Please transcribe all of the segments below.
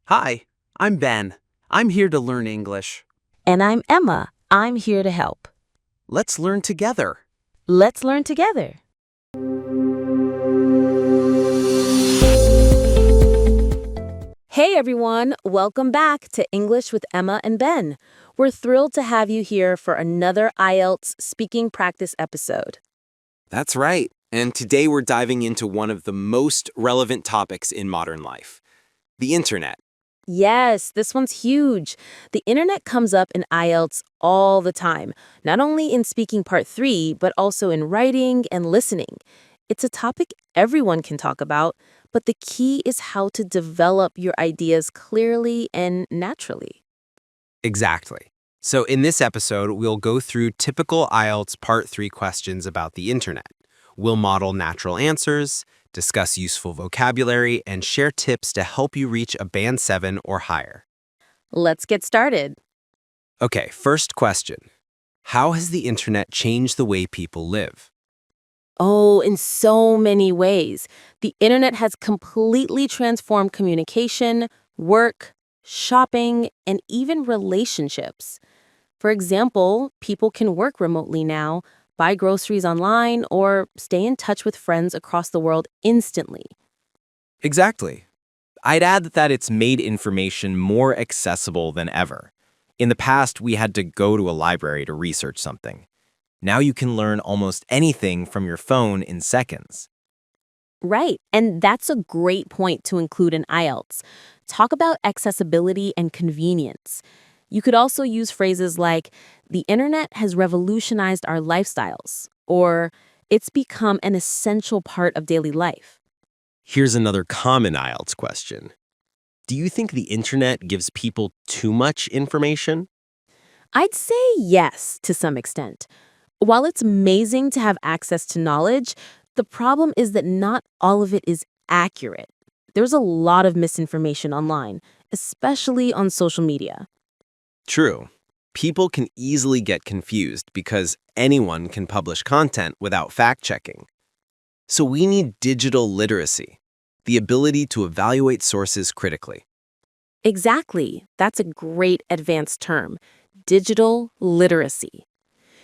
Hi, I'm Ben. I'm here to learn English. And I'm Emma. I'm here to help. Let's learn together. Let's learn together. Hey everyone, welcome back to English with Emma and Ben. We're thrilled to have you here for another IELTS speaking practice episode. That's right. And today we're diving into one of the most relevant topics in modern life, the internet. Yes, this one's huge. The internet comes up in IELTS all the time, not only in speaking part 3, but also in writing and listening. It's a topic everyone can talk about, but the key is how to develop your ideas clearly and naturally. Exactly. So in this episode, we'll go through typical IELTS Part 3 questions about the internet. We'll model natural answers, discuss useful vocabulary, and share tips to help you reach a Band 7 or higher. Let's get started. Okay, first question. How has the internet changed the way people live? Oh, in so many ways. The internet has completely transformed communication, work, shopping, and even relationships. For example, people can work remotely now, buy groceries online, or stay in touch with friends across the world instantly. Exactly. I'd add that it's made information more accessible than ever. In the past, we had to go to a library to research something. Now you can learn almost anything from your phone in seconds. Right, and that's a great point to include in IELTS. Talk about accessibility and convenience. You could also use phrases like, the internet has revolutionized our lifestyles, or it's become an essential part of daily life. Here's another common IELTS question. Do you think the internet gives people too much information? I'd say yes, to some extent. While it's amazing to have access to knowledge, the problem is that not all of it is accurate. There's a lot of misinformation online, especially on social media. True. People can easily get confused because anyone can publish content without fact-checking. So we need digital literacy, the ability to evaluate sources critically. Exactly. That's a great advanced term, digital literacy.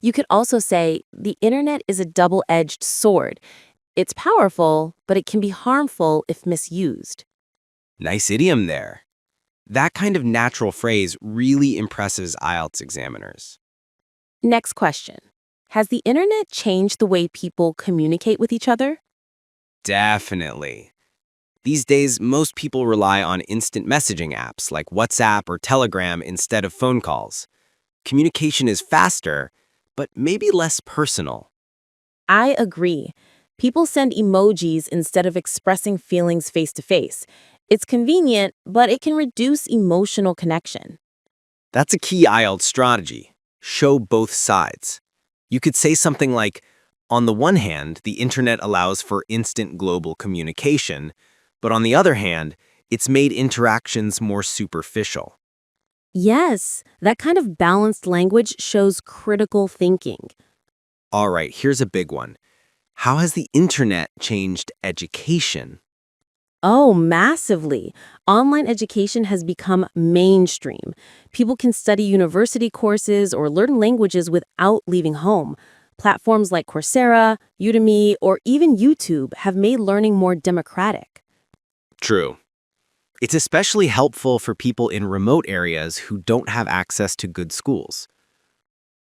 You could also say the internet is a double-edged sword. It's powerful, but it can be harmful if misused. Nice idiom there. That kind of natural phrase really impresses IELTS examiners. Next question. Has the internet changed the way people communicate with each other? Definitely. These days, most people rely on instant messaging apps like WhatsApp or Telegram instead of phone calls. Communication is faster, but maybe less personal. I agree. People send emojis instead of expressing feelings face to face. It's convenient, but it can reduce emotional connection. That's a key IELTS strategy. Show both sides. You could say something like, on the one hand, the internet allows for instant global communication, but on the other hand, it's made interactions more superficial. Yes, that kind of balanced language shows critical thinking. All right, here's a big one. How has the internet changed education? Oh, massively. Online education has become mainstream. People can study university courses or learn languages without leaving home. Platforms like Coursera, Udemy, or even YouTube have made learning more democratic. True. It's especially helpful for people in remote areas who don't have access to good schools.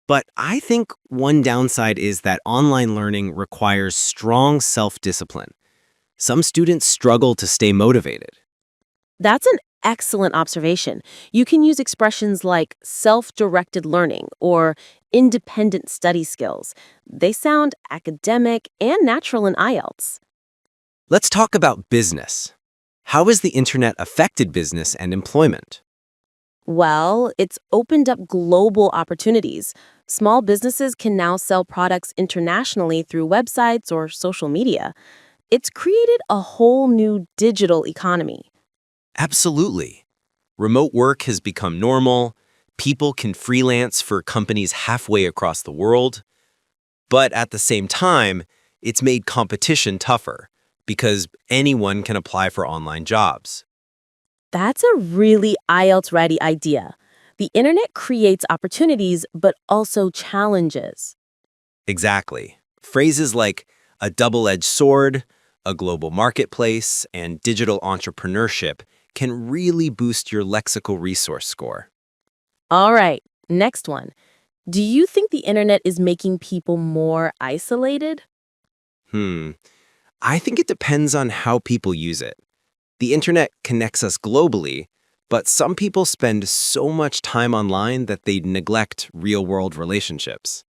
But I think one downside is that online learning requires strong self-discipline. Some students struggle to stay motivated. That's an excellent observation. You can use expressions like self-directed learning or independent study skills. They sound academic and natural in IELTS. Let's talk about business. How has the internet affected business and employment? Well, it's opened up global opportunities. Small businesses can now sell products internationally through websites or social media. It's created a whole new digital economy. Absolutely. Remote work has become normal. People can freelance for companies halfway across the world. But at the same time, it's made competition tougher because anyone can apply for online jobs. That's a really IELTS-ready idea. The internet creates opportunities, but also challenges. Exactly. Phrases like a double-edged sword, a global marketplace, and digital entrepreneurship can really boost your lexical resource score. All right, next one. Do you think the internet is making people more isolated? Hmm. I think it depends on how people use it. The internet connects us globally, but some people spend so much time online that they neglect real-world relationships.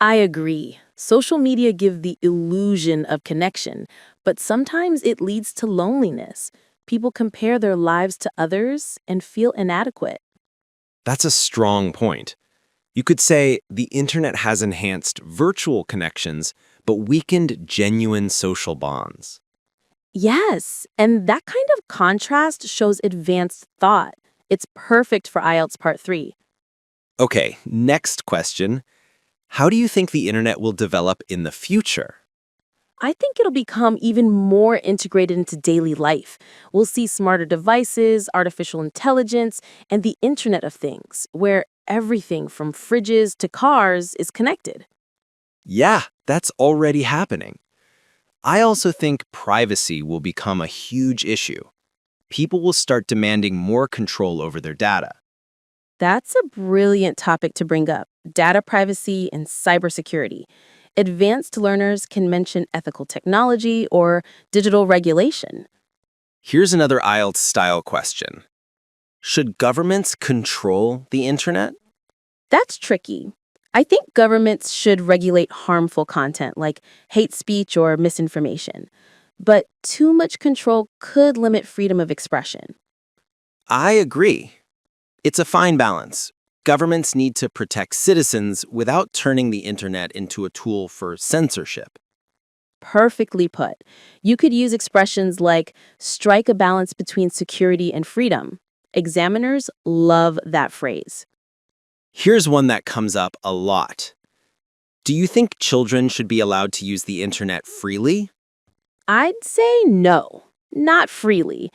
I agree. Social media give the illusion of connection, but sometimes it leads to loneliness. People compare their lives to others and feel inadequate. That's a strong point. You could say the internet has enhanced virtual connections, but weakened genuine social bonds. Yes, and that kind of contrast shows advanced thought. It's perfect for IELTS Part 3. Okay, next question. How do you think the internet will develop in the future? I think it'll become even more integrated into daily life. We'll see smarter devices, artificial intelligence, and the Internet of Things, where everything from fridges to cars is connected. Yeah, that's already happening. I also think privacy will become a huge issue. People will start demanding more control over their data. That's a brilliant topic to bring up: data privacy and cybersecurity. Advanced learners can mention ethical technology or digital regulation. Here's another IELTS-style question. Should governments control the internet? That's tricky. I think governments should regulate harmful content like hate speech or misinformation. But too much control could limit freedom of expression. I agree. It's a fine balance. Governments need to protect citizens without turning the internet into a tool for censorship. Perfectly put. You could use expressions like strike a balance between security and freedom. Examiners love that phrase. Here's one that comes up a lot. Do you think children should be allowed to use the internet freely? I'd say no, not freely.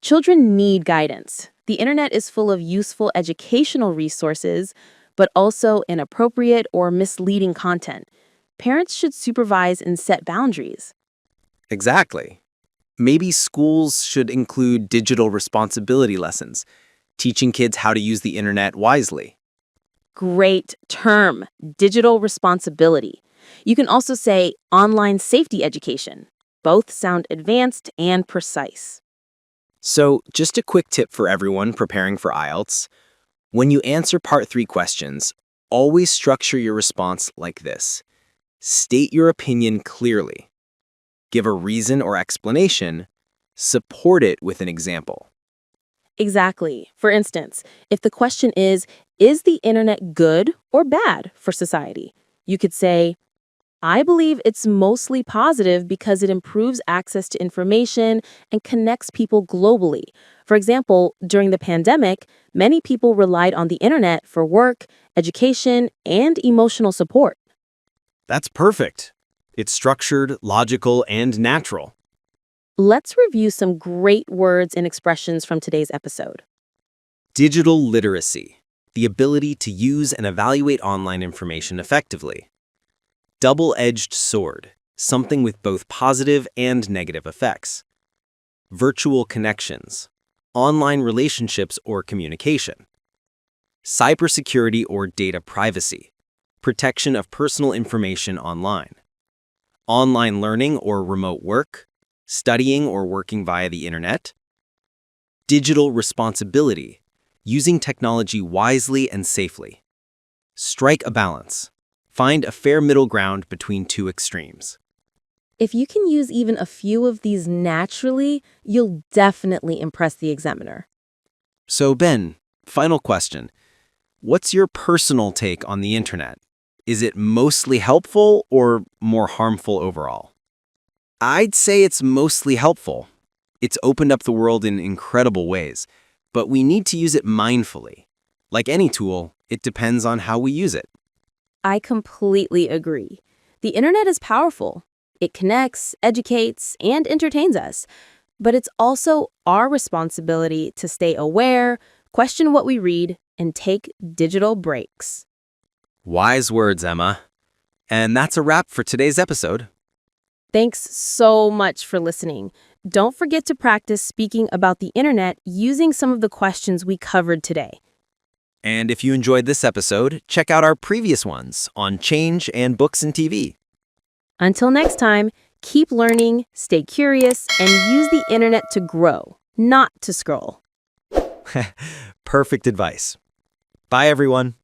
Children need guidance. The internet is full of useful educational resources, but also inappropriate or misleading content. Parents should supervise and set boundaries. Exactly. Maybe schools should include digital responsibility lessons, teaching kids how to use the internet wisely. Great term, digital responsibility. You can also say online safety education. Both sound advanced and precise. So, just a quick tip for everyone preparing for IELTS. When you answer Part 3 questions, always structure your response like this. State your opinion clearly. Give a reason or explanation. Support it with an example. Exactly. For instance, if the question is the internet good or bad for society? You could say, I believe it's mostly positive because it improves access to information and connects people globally. For example, during the pandemic, many people relied on the internet for work, education, and emotional support. That's perfect. It's structured, logical, and natural. Let's review some great words and expressions from today's episode. Digital literacy, the ability to use and evaluate online information effectively. Double-edged sword, something with both positive and negative effects. Virtual connections, online relationships or communication. Cybersecurity or data privacy, protection of personal information online. Online learning or remote work, studying or working via the internet. Digital responsibility, using technology wisely and safely. Strike a balance. Find a fair middle ground between two extremes. If you can use even a few of these naturally, you'll definitely impress the examiner. So, Ben, final question. What's your personal take on the internet? Is it mostly helpful or more harmful overall? I'd say it's mostly helpful. It's opened up the world in incredible ways, but we need to use it mindfully. Like any tool, it depends on how we use it. I completely agree. The internet is powerful. It connects, educates, and entertains us. But it's also our responsibility to stay aware, question what we read, and take digital breaks. Wise words, Emma. And that's a wrap for today's episode. Thanks so much for listening. Don't forget to practice speaking about the internet using some of the questions we covered today. And if you enjoyed this episode, check out our previous ones on change and books and TV. Until next time, keep learning, stay curious, and use the internet to grow, not to scroll. Perfect advice. Bye, everyone.